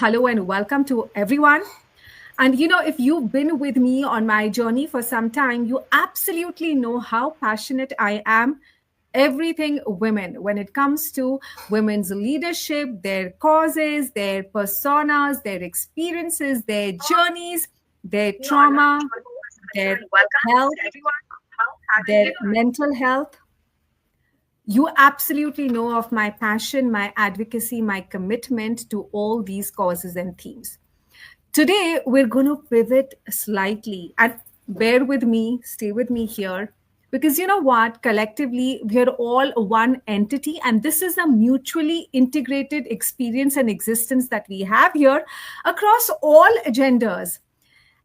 Hello and welcome to everyone. And if you've been with me on my journey for some time, you absolutely know how passionate I am everything women when it comes to women's leadership, their causes, their personas, their experiences, their journeys, their trauma, their health, their mental health. You absolutely know of my passion, my advocacy, my commitment to all these causes and themes. Today, we're going to pivot slightly and bear with me, stay with me here, because you know what? Collectively, we're all one entity, and this is a mutually integrated experience and existence that we have here across all genders.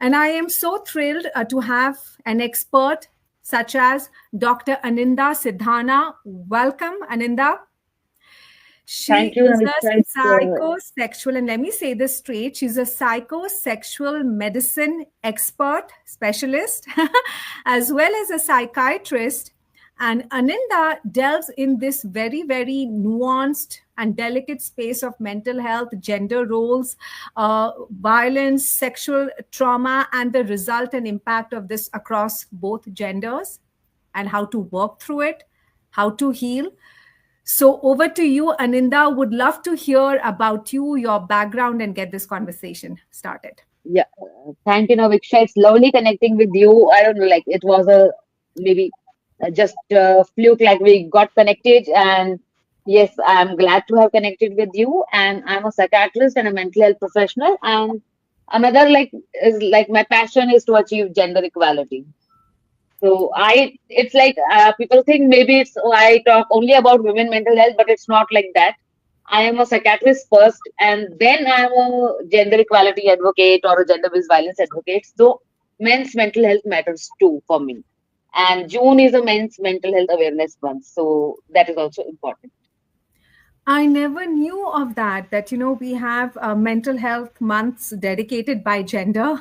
And I am so thrilled to have an expert such as Dr. Aninda Sidhana. Welcome, Aninda. Thank She you, is a Anushka. psychosexual, and let me say this straight, she's a psychosexual medicine expert, specialist, as well as a psychiatrist. And Aninda delves in this very, very nuanced and delicate space of mental health, gender roles, violence, sexual trauma, and the result and impact of this across both genders, and how to work through it, how to heal. So over to you, Aninda. Would love to hear about you, your background, and get this conversation started. Yeah, thank you, Naviksha. It's lovely connecting with you. I don't know, like it was a maybe just a fluke, like we got connected. And yes, I'm glad to have connected with you. And I'm a psychiatrist and a mental health professional. And another like is like my passion is to achieve gender equality. So it's like people think maybe I talk only about women mental health, but it's not like that. I am a psychiatrist first, and then I am a gender equality advocate or a gender-based violence advocate. So men's mental health matters too for me. And June is a men's mental health awareness month, so that is also important. I never knew of that, we have mental health months dedicated by gender.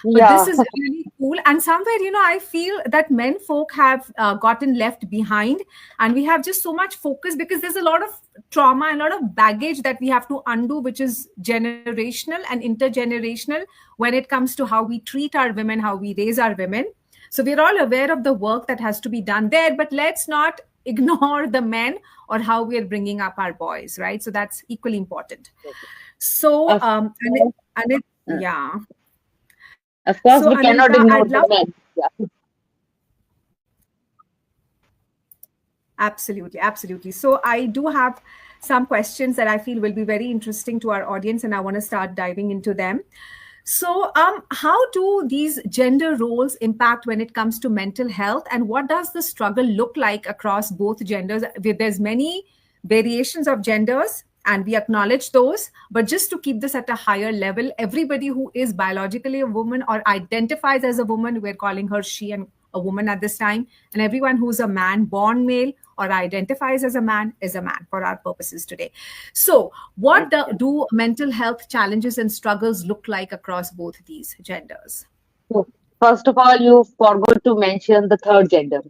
But this Yeah, is really cool. And somewhere, I feel that men folk have gotten left behind, and we have just so much focus because there's a lot of trauma and a lot of baggage that we have to undo, which is generational and intergenerational when it comes to how we treat our women, how we raise our women. So we're all aware of the work that has to be done there, but let's not ignore the men or how we are bringing up our boys, right? So that's equally important. So, of uh, yeah. of course So, we cannot Ananta, ignore I'd the love men. Yeah. absolutely, absolutely. So, I do have some questions that I feel will be very interesting to our audience, and I want to start diving into them. So, how do these gender roles impact when it comes to mental health, and what does the struggle look like across both genders? There's many variations of genders, and we acknowledge those. But just to keep this at a higher level, everybody who is biologically a woman or identifies as a woman, we're calling her she and a woman at this time, and everyone who's a man, born male, or identifies as a man is a man for our purposes today. So, what do mental health challenges and struggles look like across both these genders? So first of all, you forgot to mention the third gender.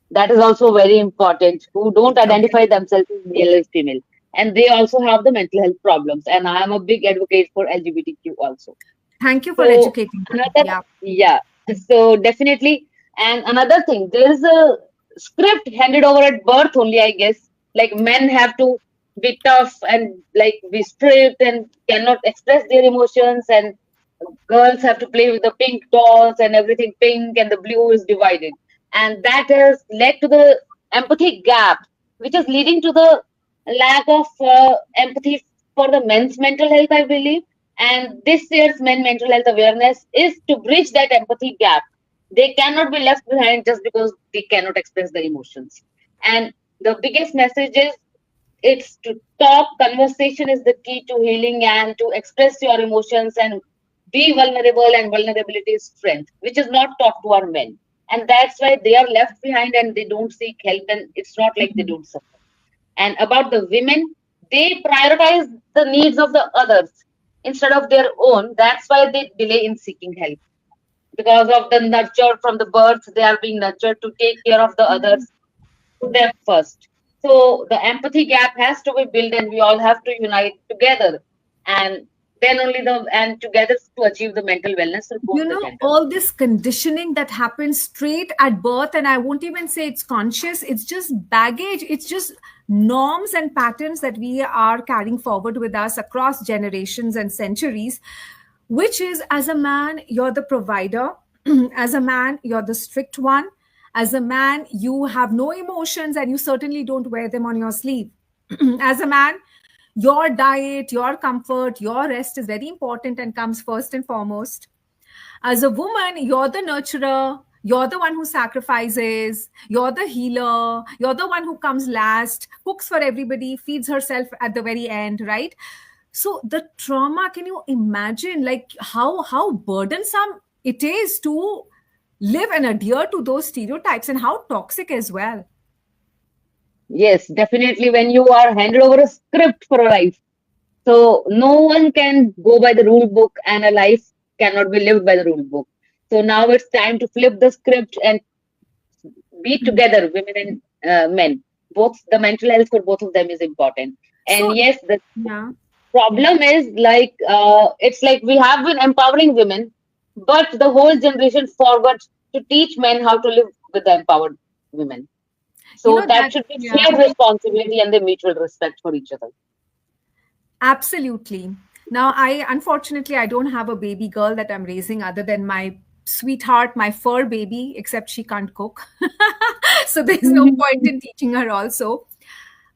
That is also very important, who don't Okay. identify themselves as male or female. And they also have the mental health problems. And I am a big advocate for LGBTQ also. Thank you for So educating me. another, Yeah. yeah, so definitely. And another thing, there is a script handed over at birth only, I guess. Like men have to be tough and like be strict and cannot express their emotions, and girls have to play with the pink dolls and everything pink, and the blue is divided. And that has led to the empathy gap, which is leading to the lack of empathy for the men's mental health, I believe. And this year's men mental health awareness is to bridge that empathy gap. They cannot be left behind just because they cannot express their emotions. And the biggest message is it's to talk. Conversation is the key to healing and to express your emotions and be vulnerable. And vulnerability is strength, which is not taught to our men. And that's why they are left behind and they don't seek help. And it's not like they Mhm. don't suffer. And about the women, they prioritize the needs of the others instead of their own. That's why they delay in seeking help. Because of the nurture from the birth, they are being nurtured to take care of the others, put them first. So the empathy gap has to be built, and we all have to unite together. and then only and together to achieve the mental wellness for both the genders. All this conditioning that happens straight at birth, and I won't even say it's conscious, it's just baggage, it's just norms and patterns that we are carrying forward with us across generations and centuries, which is, as a man, you're the provider. As a man, you're the strict one. As a man, you have no emotions and you certainly don't wear them on your sleeve. As a man, your diet, your comfort, your rest is very important and comes first and foremost. As a woman, you're the nurturer, you're the one who sacrifices, you're the healer, you're the one who comes last, cooks for everybody, feeds herself at the very end, right? So the trauma, can you imagine like how burdensome it is to live and adhere to those stereotypes, and how toxic as well? Yes, definitely. When you are handed over a script for a life, so no one can go by the rule book, and a life cannot be lived by the rule book. So now it's time to flip the script and be together, women and men. Both the mental health for both of them is important. And So yes, the yeah. problem is like it's like we have been empowering women, but the whole generation forgot to teach men how to live with the empowered women. So that That, should be yeah. shared responsibility and the mutual respect for each other. Absolutely. Now, unfortunately, I don't have a baby girl that I'm raising other than my sweetheart, my fur baby, except she can't cook. So there's no point in teaching her also.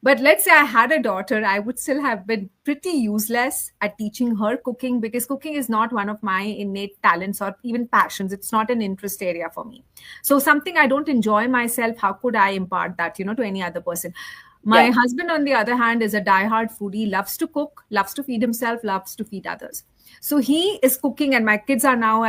But let's say I had a daughter, I would still have been pretty useless at teaching her cooking, because cooking is not one of my innate talents or even passions. It's not an interest area for me. So something I don't enjoy myself, how could I impart that, to any other person? My Yeah. husband, on the other hand, is a diehard foodie, loves to cook, loves to feed himself, loves to feed others. So he is cooking, and my kids are now,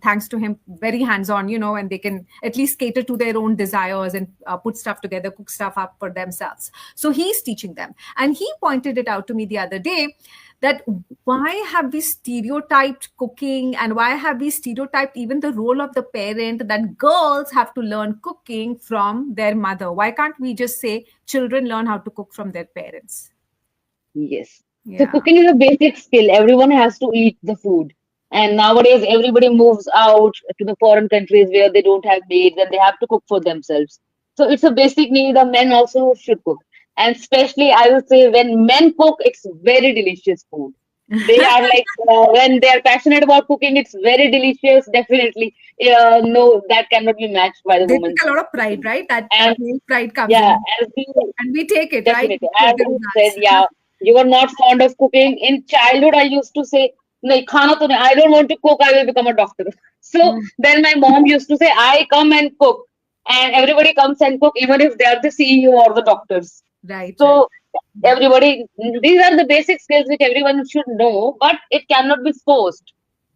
thanks to him, very hands-on, and they can at least cater to their own desires and put stuff together, cook stuff up for themselves. So he's teaching them. And he pointed it out to me the other day that why have we stereotyped cooking, and why have we stereotyped even the role of the parent, that girls have to learn cooking from their mother? Why can't we just say children learn how to cook from their parents? Yes. So Yeah. cooking is a basic skill. Everyone has to eat the food. And nowadays, everybody moves out to the foreign countries where they don't have maids and they have to cook for themselves. So it's a basic need. The men also should cook. And especially, I would say, when men cook, it's very delicious food. They are like, when they are passionate about cooking, it's very delicious. Definitely. No, that cannot be matched by the They woman's take a lot of pride, cooking. right? That And male pride comes yeah, in, as you and we take it, right? definitely. Because As it you is said, us. yeah, you were not fond of cooking. In childhood, I used to say, "Nahi, khana to nahi. I don't want to cook. I will become a doctor." So Mm, then my mom used to say, "I come and cook," and everybody comes and cook, even if they are the CEO or the doctors. right, So right. everybody, these are the basic skills which everyone should know, but it cannot be forced,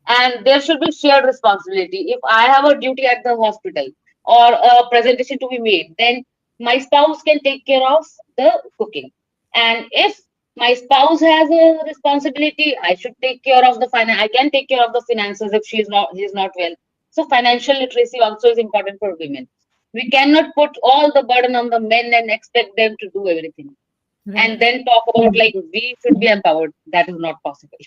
and there should be shared responsibility. If I have a duty at the hospital or a presentation to be made, then my spouse can take care of the cooking. And if my spouse has a responsibility, I should take care of the finance. I can take care of the finances if he is not well. So financial literacy also is important for women. We cannot put all the burden on the men and expect them to do everything, and Right. then talk about like we should be empowered. That is not possible.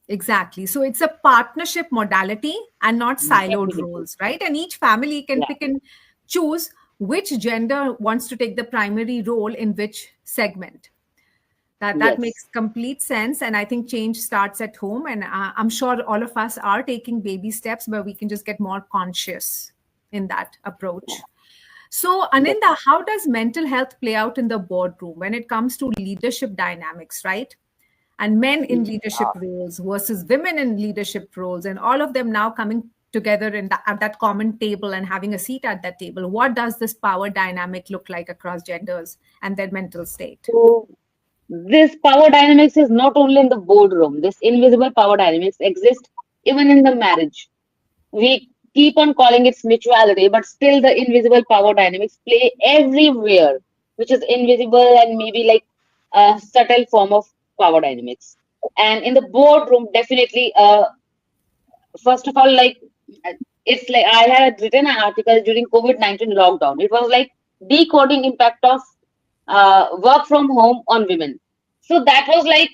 Exactly. So it's a partnership modality and not siloed Definitely. roles, right? And each family can Yeah. pick and choose which gender wants to take the primary role in which segment. That Yes. makes complete sense, and I think change starts at home. And I'm sure all of us are taking baby steps, but we can just get more conscious in that approach. So, Aninda, how does mental health play out in the boardroom when it comes to leadership dynamics, right? And men in Definitely. leadership roles versus women in leadership roles, and all of them now coming together at that common table and having a seat at that table. What does this power dynamic look like across genders and their mental state? So this power dynamics is not only in the boardroom. This invisible power dynamics exists even in the marriage. We keep on calling it mutuality, but still the invisible power dynamics play everywhere, which is invisible and maybe like a subtle form of power dynamics. And in the boardroom, definitely, first of all, like it's like I had written an article during COVID-19 lockdown. It was like decoding impact of work from home on women. So that was like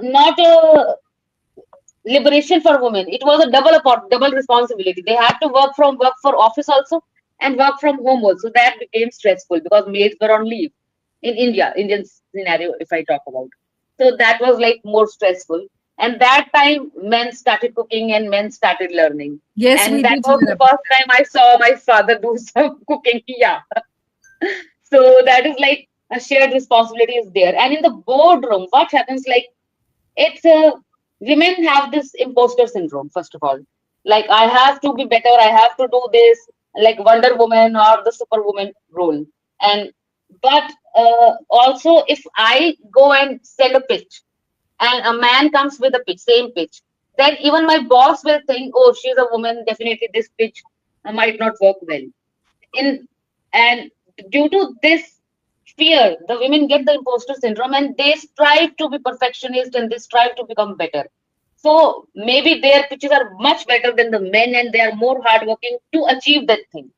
not a liberation for women. It was a double responsibility. They had to work for office also and work from home also. That became stressful because maids were on leave in Indian scenario, if I talk about. So that was like more stressful. And that time, men started cooking and men started learning. Yes, And we that did was hear the about. first time I saw my father do some cooking. Yeah. So that is like a shared responsibility is there. And in the boardroom, what happens like it's women have this imposter syndrome, first of all. Like, I have to be better, I have to do this, like Wonder Woman or the Superwoman role. And but also, if I go and send a pitch and a man comes with a pitch, same pitch, then even my boss will think, oh, she's a woman, definitely this pitch might not work well. In and due to this fear, the women get the imposter syndrome and they strive to be perfectionist and they strive to become better. So maybe their pitches are much better than the men and they are more hardworking to achieve that thing.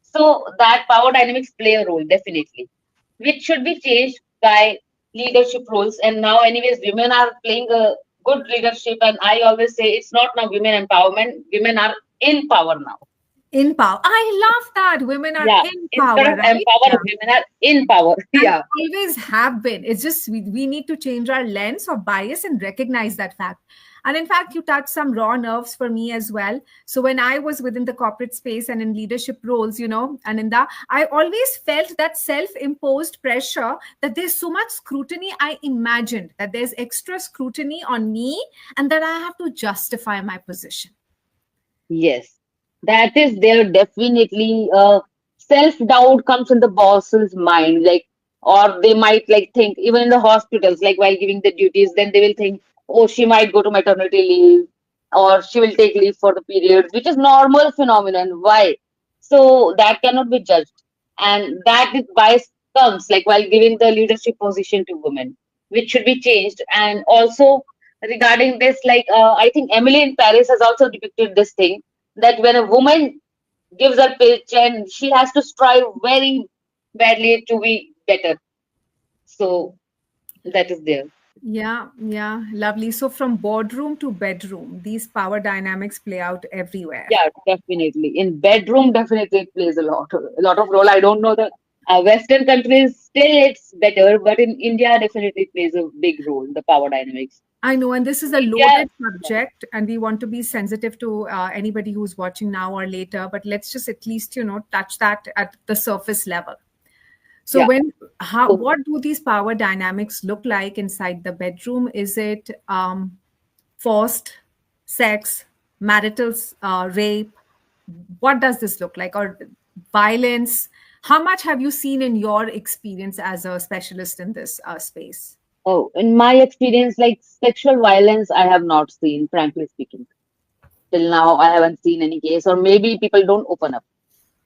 So that power dynamics play a role, definitely, which should be changed by leadership roles. And now, anyways, women are playing a good leadership. And I always say it's not now women empowerment, women are in power now. In power. I love that. Women are Yeah, in instead power, of right? empower, Yeah. women are in power. And Yeah, always have been. It's just we need to change our lens of bias and recognize that fact. And in fact, you touched some raw nerves for me as well. So when I was within the corporate space and in leadership roles, Aninda, I always felt that self-imposed pressure that there's so much scrutiny. I imagined that there's extra scrutiny on me and that I have to justify my position. yes, that is there definitely. Self-doubt comes in the boss's mind, like, or they might like think, even in the hospitals, like while giving the duties, then they will think, oh, she might go to maternity leave, or she will take leave for the periods, which is normal phenomenon. Why? So that cannot be judged, and that is bias comes like while giving the leadership position to women, which should be changed. And also regarding this, like I think Emily in Paris has also depicted this thing that when a woman gives her pitch and she has to strive very badly to be better. So that is there. Yeah, yeah, lovely. So from boardroom to bedroom, these power dynamics play out everywhere. Yeah, definitely. In bedroom, definitely it plays a lot of role. I don't know the Western countries still it's better, but in India definitely it plays a big role. The power dynamics. I know, and this is a India, loaded subject, and we want to be sensitive to anybody who's watching now or later. But let's just at least, touch that at the surface level. So, yeah. So, what do these power dynamics look like inside the bedroom? Is it forced sex, marital rape? What does this look like, or violence? How much have you seen in your experience as a specialist in this space? oh, in my experience, like sexual violence, I have not seen, frankly speaking. Till now, I haven't seen any case, or maybe people don't open up.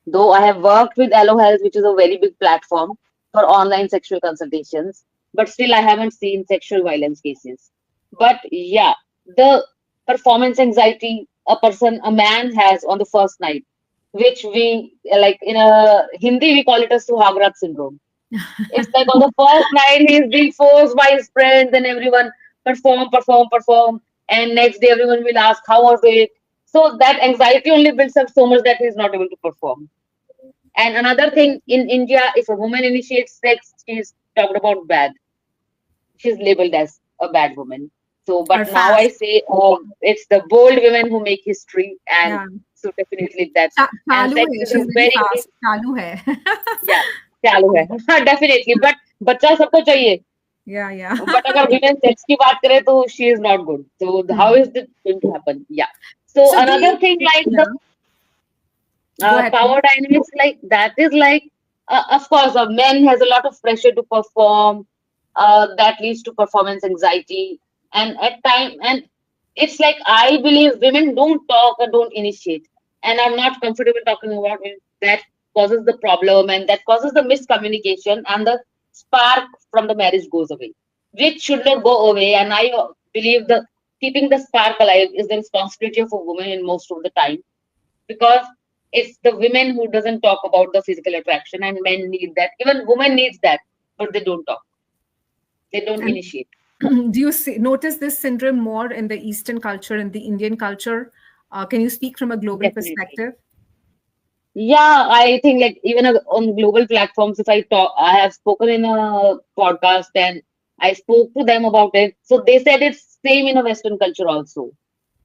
Though I have worked with Allo Health, which is a very big platform for online sexual consultations, but still I haven't seen sexual violence cases. But yeah, the performance anxiety a man has on the first night, which we like in a Hindi we call it a Suhagrat syndrome. It's like on the first night he's being forced by his friends and everyone perform, and next day everyone will ask how was it. So that anxiety only builds up so much that he's not able to perform. And another thing in India, if a woman initiates sex, she's talked about bad. She's labeled as a bad woman. So, Or but now I fast? say, it's the bold women who make history, and Yeah. so definitely that's and चालू sex है, is she a is very very big, fast, चालू है. yeah, चालू है. Definitely, but बच्चा सबको चाहिए. Yeah, yeah. But अगर women sex की बात करें तो she is not good. So how Hmm. is this going to happen? Yeah. So So do another you, thing like yeah, the go ahead, power please. dynamics like that is like of course a man has a lot of pressure to perform, that leads to performance anxiety and at time and it's like I believe women don't talk or don't initiate, and I'm not comfortable talking about it. That causes the problem and that causes the miscommunication and the spark from the marriage goes away, which should not go away. And I believe the keeping the spark alive is the responsibility of a woman in most of the time, because it's the women who doesn't talk about the physical attraction and men need that, even women needs that, but they don't talk, they don't And initiate. Do you notice this syndrome more in the Eastern culture, in the Indian culture? Can you speak from a global Definitely. perspective? Yeah, I think like even on global platforms, if I talk, I have spoken in a podcast and I spoke to them about it. So they said it's same in a Western culture also.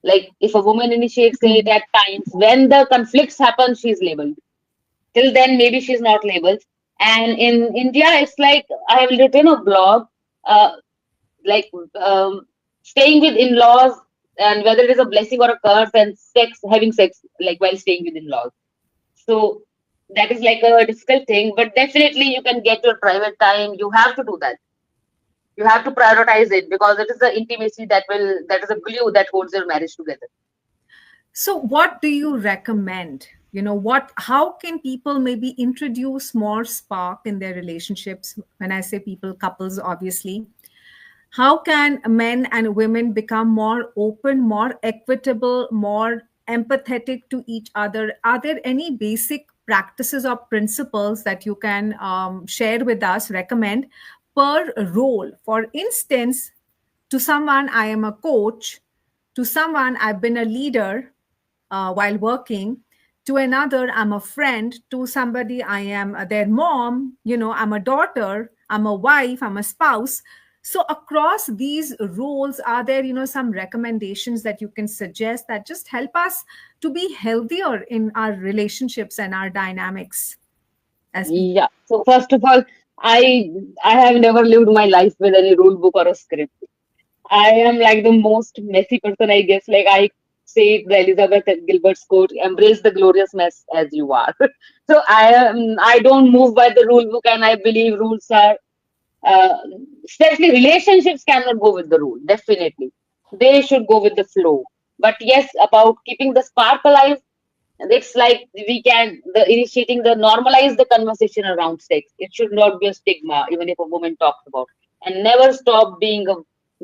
Like if a woman initiates it Mhm. at times when the conflicts happen, she's labeled. Till then, maybe she's not labeled. And in India, it's like I have written a blog, uh, like staying with in-laws and whether it is a blessing or a curse and having sex like while staying with in-laws. So that is like a difficult thing, but definitely you can get your private time. You have to do that. You have to prioritize it because it is the intimacy that is a glue that holds your marriage together. So, what do you recommend? How can people maybe introduce more spark in their relationships? When I say people, couples, obviously. How can men and women become more open, more equitable, more empathetic to each other? Are there any basic practices or principles that you can share with us, recommend per role? For instance, to someone, I am a coach. To someone, I've been a leader while working. To another, I'm a friend. To somebody, I am their mom. I'm a daughter. I'm a wife. I'm a spouse. So across these roles, are there, some recommendations that you can suggest that just help us to be healthier in our relationships and our dynamics as people? Yeah. So first of all, I I have never lived my life with any rule book or a script. I am like the most messy person, I guess. Like I say the Elizabeth Gilbert's quote, embrace the glorious mess as you are. So I don't move by the rule book and I believe rules are uh, especially relationships cannot go with the rule, definitely. They should go with the flow. But yes, about keeping the spark alive, it's like we can the initiating the normalize the conversation around sex. It should not be a stigma, even if a woman talks about it. And never stop being a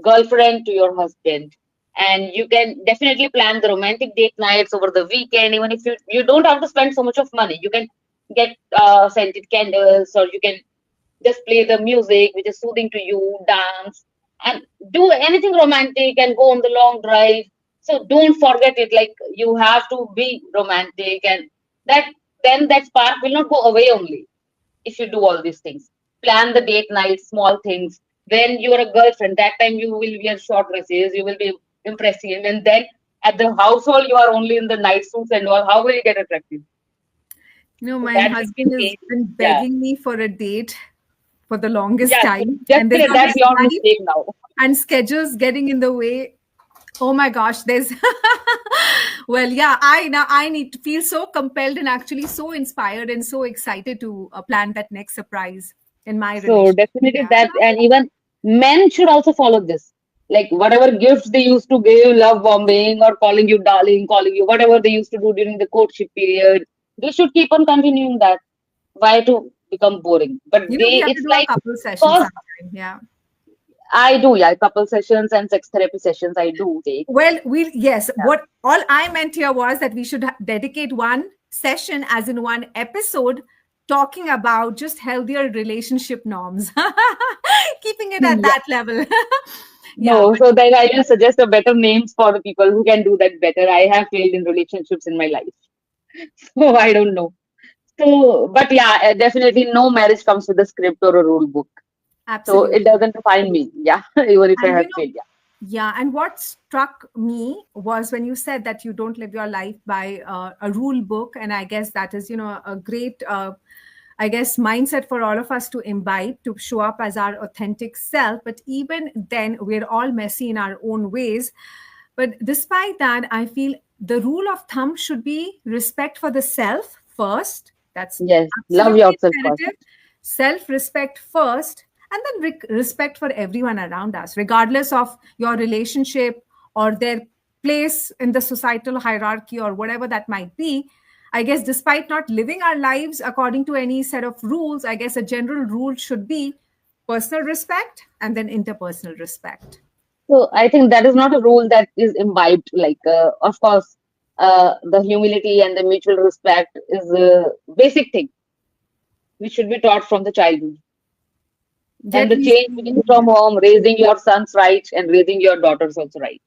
girlfriend to your husband. And you can definitely plan the romantic date nights over the weekend, even if you don't have to spend so much of money. You can get scented candles, or you can just play the music which is soothing to you, dance, and do anything romantic and go on the long drive. So don't forget it. Like you have to be romantic, and that then that spark will not go away only if you do all these things. Plan the date night, small things. When you are a girlfriend, that time you will wear short dresses, you will be impressive, and then at the household you are only in the night suits and all. How will you get attractive? So My that should be husband the has case. been Yeah, begging me for a date for the longest yeah. So time, and there's definitely that's always your life mistake now. and schedules getting in the way. Oh my gosh, there's well, yeah, I need to feel so compelled and actually so inspired and so excited to plan that next surprise in my So relationship. definitely Yeah. that, and even men should also follow this. Like whatever gifts they used to give, love bombing or calling you darling, calling you whatever they used to do during the courtship period, they should keep on continuing that. Why to become boring? But We they, have to it's do a like couple sessions cause sometime. Yeah. I do, yeah, couple sessions and sex therapy sessions I do take. Well, yes, Yeah. what all I meant here was that we should dedicate one session, as in one episode, talking about just healthier relationship norms, keeping it at Yeah. that level. Yeah, No, so then I will suggest a better names for the people who can do that better. I have failed in relationships in my life, so I don't know. So, but yeah, definitely no marriage comes with a script or a rule book. So it absolutely. doesn't define me. Yeah, even if I And have failed. Yeah. yeah, and what struck me was when you said that you don't live your life by a rule book, and I guess that is, a great, I guess, mindset for all of us to imbibe to show up as our authentic self. But even then, we're all messy in our own ways. But despite that, I feel the rule of thumb should be respect for the self first. That's Yes. Love absolutely yourself first. imperative. Self respect first, and then respect for everyone around us, regardless of your relationship or their place in the societal hierarchy or whatever that might be. I guess, despite not living our lives according to any set of rules, I guess a general rule should be personal respect and then interpersonal respect. So I think that is not a rule that is imbibed. Like, of course, the humility and the mutual respect is a basic thing which should be taught from the childhood. And Get the me change begins from home, raising your sons right and raising your daughters also right.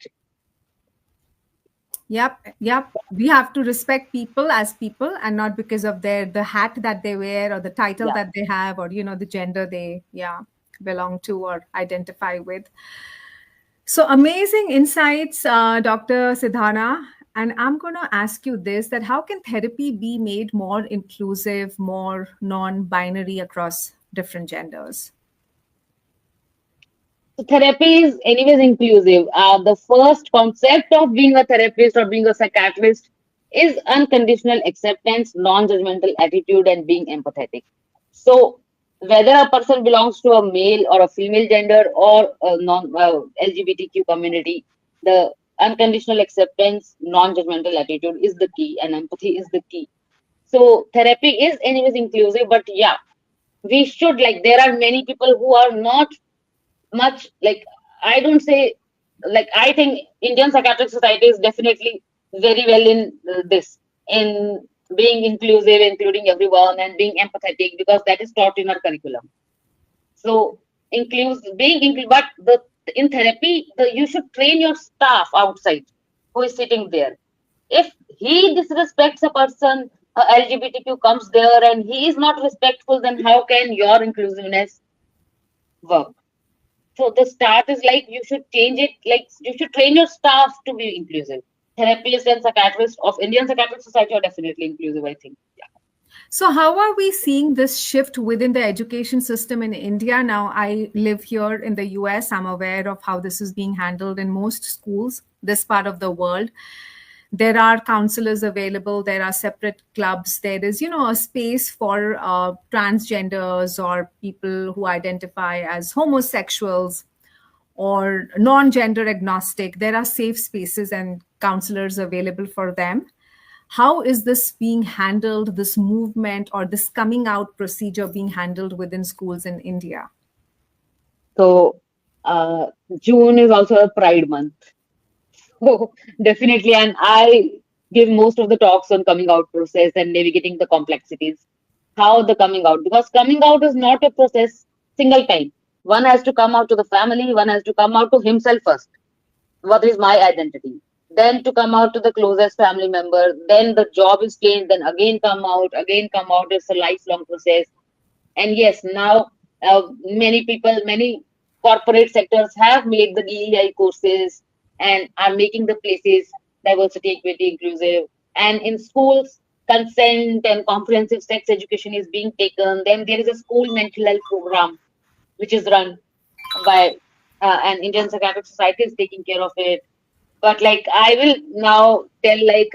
Yep, yep. We have to respect people as people and not because of the hat that they wear or the title Yeah. that they have or the gender they belong to or identify with. So amazing insights, Dr. Sidhana. And I'm going to ask you this: that how can therapy be made more inclusive, more non-binary across different genders? So therapy is anyways inclusive. The first concept of being a therapist or being a psychiatrist is unconditional acceptance, non-judgmental attitude, and being empathetic. So whether a person belongs to a male or a female gender or a non LGBTQ community, the unconditional acceptance, non-judgmental attitude is the key, and empathy is the key. So therapy is anyways inclusive, but yeah, we should, like, there are many people who are not much, like, I don't say, like, I think Indian Psychiatric Society is definitely very well in this, in being inclusive, including everyone, and being empathetic, because that is taught in our curriculum. So but the in therapy, you should train your staff outside who is sitting there. If he disrespects a person, LGBTQ comes there and he is not respectful, then how can your inclusiveness work? So the start is like you should change it, like you should train your staff to be inclusive. Therapists and psychiatrists of Indian Psychiatric Society are definitely inclusive, I think. Yeah. So, how are we seeing this shift within the education system in India? Now, I live here in the US. I'm aware of how this is being handled in most schools, this part of the world. There are counselors available, there are separate clubs, there is, a space for transgenders or people who identify as homosexuals or non-gender agnostic. There are safe spaces and counselors available for them. How is this being handled, this movement or this coming out procedure being handled within schools in India? So uh, June is also a Pride month. So definitely, and I give most of the talks on coming out process and navigating the complexities. How the coming out, because coming out is not a process single time. One has to come out to the family, one has to come out to himself first. What is my identity? Then to come out to the closest family member, then the job is changed, then again come out. It's a lifelong process. And yes, now many corporate sectors have made the DEI courses and are making the places diversity, equity, inclusive. And in schools, consent and comprehensive sex education is being taken. Then there is a school mental health program which is run by an Indian Psychiatric Society is taking care of it. But like, I will now tell, like,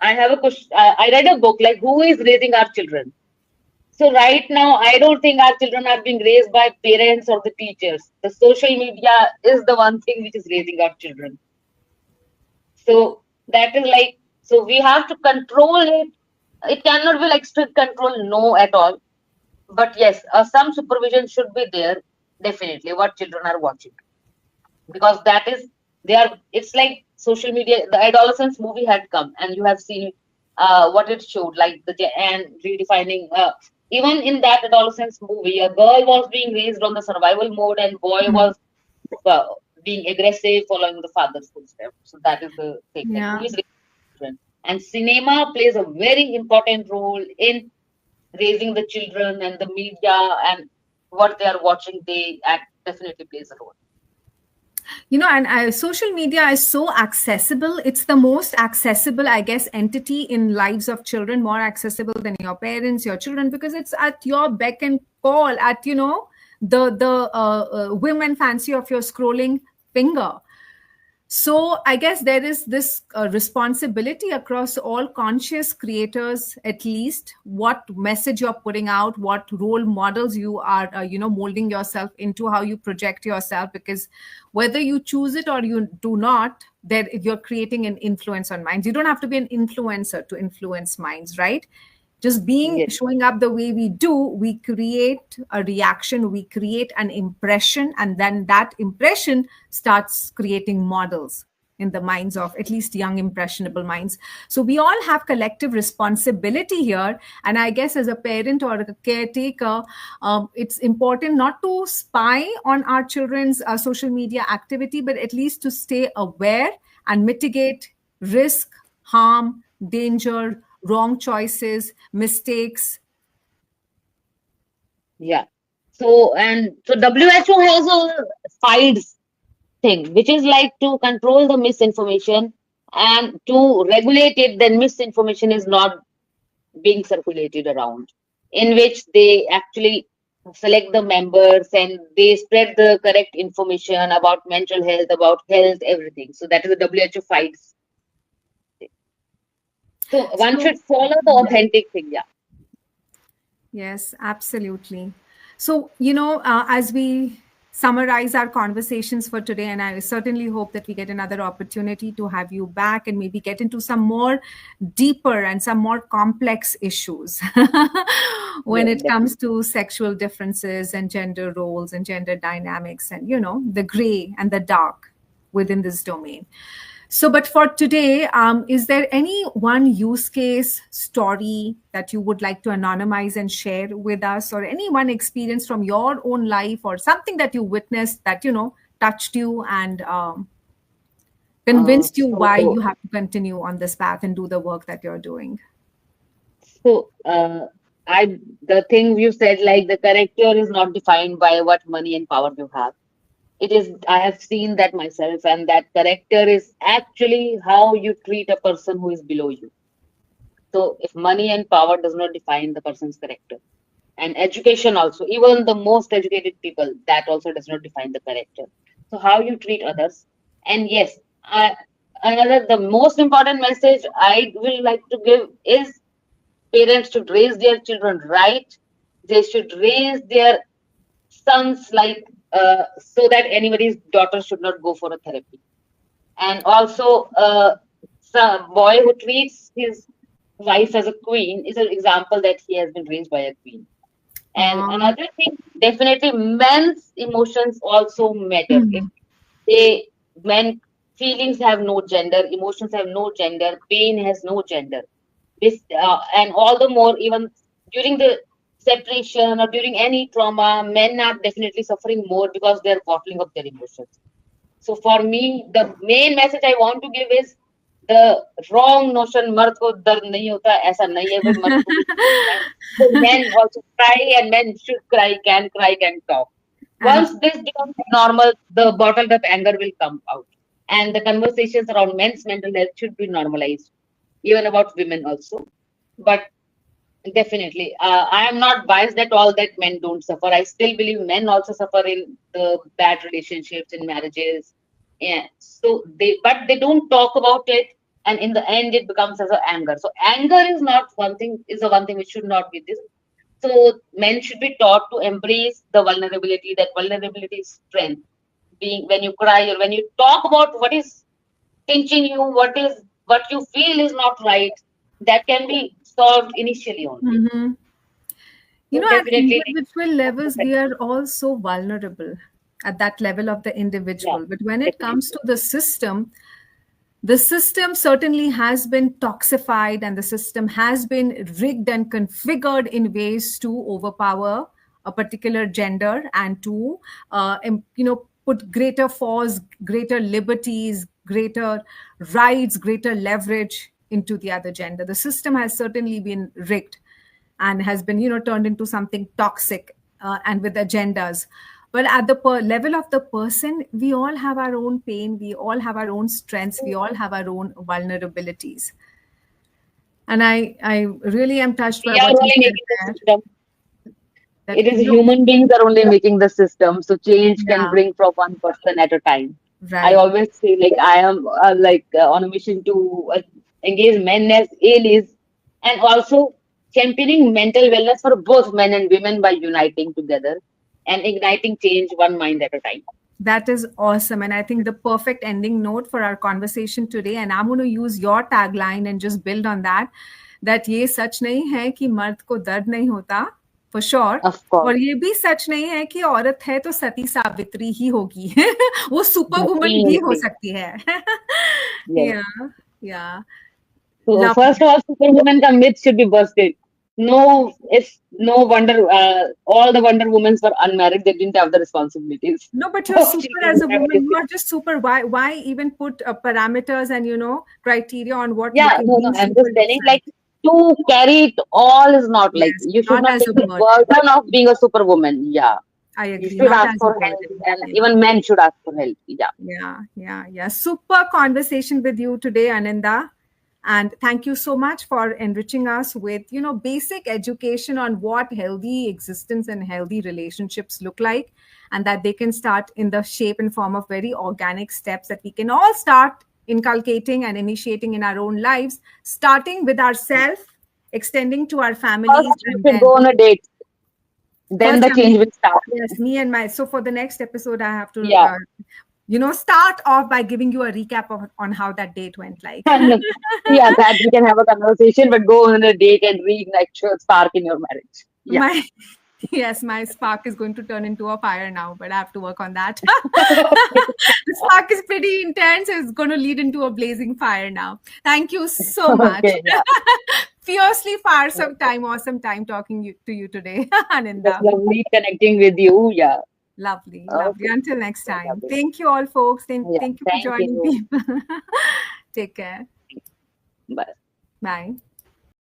I have a question. I read a book, like, who is raising our children? So right now, I don't think our children are being raised by parents or the teachers. The social media is the one thing which is raising our children. So that is like, so we have to control it. It cannot be like strict control, no at all. But yes, some supervision should be there, definitely, what children are watching. Because that is, they are, it's like social media. The adolescence movie had come and you have seen what it showed, like and redefining, even in that adolescence movie, a girl was being raised on the survival mode and boy Mhm. was uh, being aggressive, following the father's footsteps. So that is the thing, like, who Yeah. is raising children? And cinema plays a very important role in raising the children, and the media and what they are watching, they act definitely plays a role. And social media is so accessible. It's the most accessible, I guess, entity in lives of children, more accessible than your parents, your children, because it's at your beck and call, at, the whim fancy of your scrolling finger. So I guess there is this responsibility across all conscious creators, at least, what message you're putting out, what role models you are, molding yourself into, how you project yourself, because whether you choose it or you do not, that you're creating an influence on minds. You don't have to be an influencer to influence minds, right? Just being Yes. showing up the way we do, we create a reaction, we create an impression, and then that impression starts creating models. in the minds of at least young impressionable minds. So we all have collective responsibility here, and I guess as a parent or a caretaker, it's important not to spy on our children's social media activity, but at least to stay aware and mitigate risk, harm, danger, wrong choices, mistakes. Yeah. So WHO has a FIDES thing, which is like to control the misinformation and to regulate it, then misinformation is not being circulated around, in which they actually select the members and they spread the correct information about mental health, about health, everything. So that is the WHO FIDES. So one So should follow the authentic thing. Yeah. yes, absolutely. So, as we summarize our conversations for today, and I certainly hope that we get another opportunity to have you back and maybe get into some more deeper and some more complex issues when Yes, it comes definitely. to sexual differences and gender roles and gender dynamics and, the gray and the dark within this domain. So, but for today, is there any one use case story that you would like to anonymize and share with us, or any one experience from your own life, or something that you witnessed that, touched you and convinced you why So you have to continue on this path and do the work that you're doing? So, I the thing you said, like the character is not defined by what money and power you have. It is, I have seen that myself, and that character is actually how you treat a person who is below you. So, if money and power does not define the person's character, and education also, even the most educated people, that also does not define the character. So, how you treat others, and yes, another the most important message I will like to give is parents should raise their children right. They should raise their sons like so that anybody's daughter should not go for a therapy. And also, some boy who treats his wife as a queen is an example that he has been raised by a queen. And Um, another thing, definitely men's emotions also matter. If mhm. they men feelings have no gender, emotions have no gender, pain has no gender. This and all the more even during the separation or during any trauma, men are definitely suffering more because they are bottling up their emotions. So for me, the main message I want to give is the wrong notion मर्द को दर्द नहीं होता ऐसा नहीं है भाई मर्द को भी दर्द होता है. So men also cry and men should cry can talk. And Once this becomes normal, the bottled up anger will come out, and the conversations around men's mental health should be normalized, even about women also. But definitely, I am not biased at all that men don't suffer. I still believe men also suffer in the bad relationships, in marriages. Yeah. So but they don't talk about it, and in the end, it becomes as a anger. So anger is not one thing. Is the one thing which should not be this. So men should be taught to embrace the vulnerability. That vulnerability is strength. Being when you cry or when you talk about what is pinching you, what you feel is not right, that can be solved initially only. mhm. So At definitely, individual levels, we are all so vulnerable at that level of the yeah, individual. But when it comes definitely. to the system certainly has been toxified and the system has been rigged and configured in ways to overpower a particular gender and to, put greater force, greater liberties, greater rights, greater leverage into the other gender. The system has certainly been rigged and has been turned into something toxic and with agendas. But at the level of the person, we all have our own pain, we all have our own strengths, we all have our own vulnerabilities. And I really am touched by We are what you only said making the there, system. that It is human beings are only making the system. So change can yeah, bring from one person at a time. I right. always say like I am on a mission to engage men as allies and also championing mental wellness for both men and women by uniting together and igniting change one mind at a time. That is awesome. And I think the perfect ending note for our conversation today, and I'm going to use your tagline and just build on that, that ये सच नहीं है कि मर्द को दर्द नहीं होता, for sure. Of course. और ये भी सच नहीं है कि औरत है तो सती सावित्री ही होगी. वो सुपर वुमन भी हो Definitely. सकती है. Yes. Yeah. So Love. first of all, superwoman का myth should be busted. No, it's no wonder all the Wonder Women were unmarried. They didn't have the responsibilities No, but you're of super taking as a care of woman. everything. Not just super. Why even put parameters and criteria on what Yeah, no, no. being I'm super just looks telling, like? like, to carry it all is not like Yes, you should not not as take a the burden. burden of being a superwoman. Yeah, I you agree. should Not ask as a for help, burden. and Yeah. even men should ask for help. Yeah. Yeah. Super conversation with you today, Aninda. And thank you so much for enriching us with, basic education on what healthy existence and healthy relationships look like, and that they can start in the shape and form of very organic steps that we can all start inculcating and initiating in our own lives, starting with ourselves, extending to our families, First, you and should then go on a date. Then first, the change will start. yes, me and my. So for the next episode, I have to, Yeah. start off by giving you a recap on how that date went like. And yeah, that we can have a conversation, but go on a date and reignite your spark in your marriage. Yeah. My Yes, my spark is going to turn into a fire now, but I have to work on that. The spark is pretty intense. It's going to lead into a blazing fire now. Thank you so much. Okay. Yeah. Fiercely fire some time, awesome time talking to you today, That's Aninda. lovely connecting with you. Yeah. Lovely. Okay. Until next time. Lovely. Thank you all, folks. Thank Yeah. you for Thank joining you. people. Take care. Bye. Bye.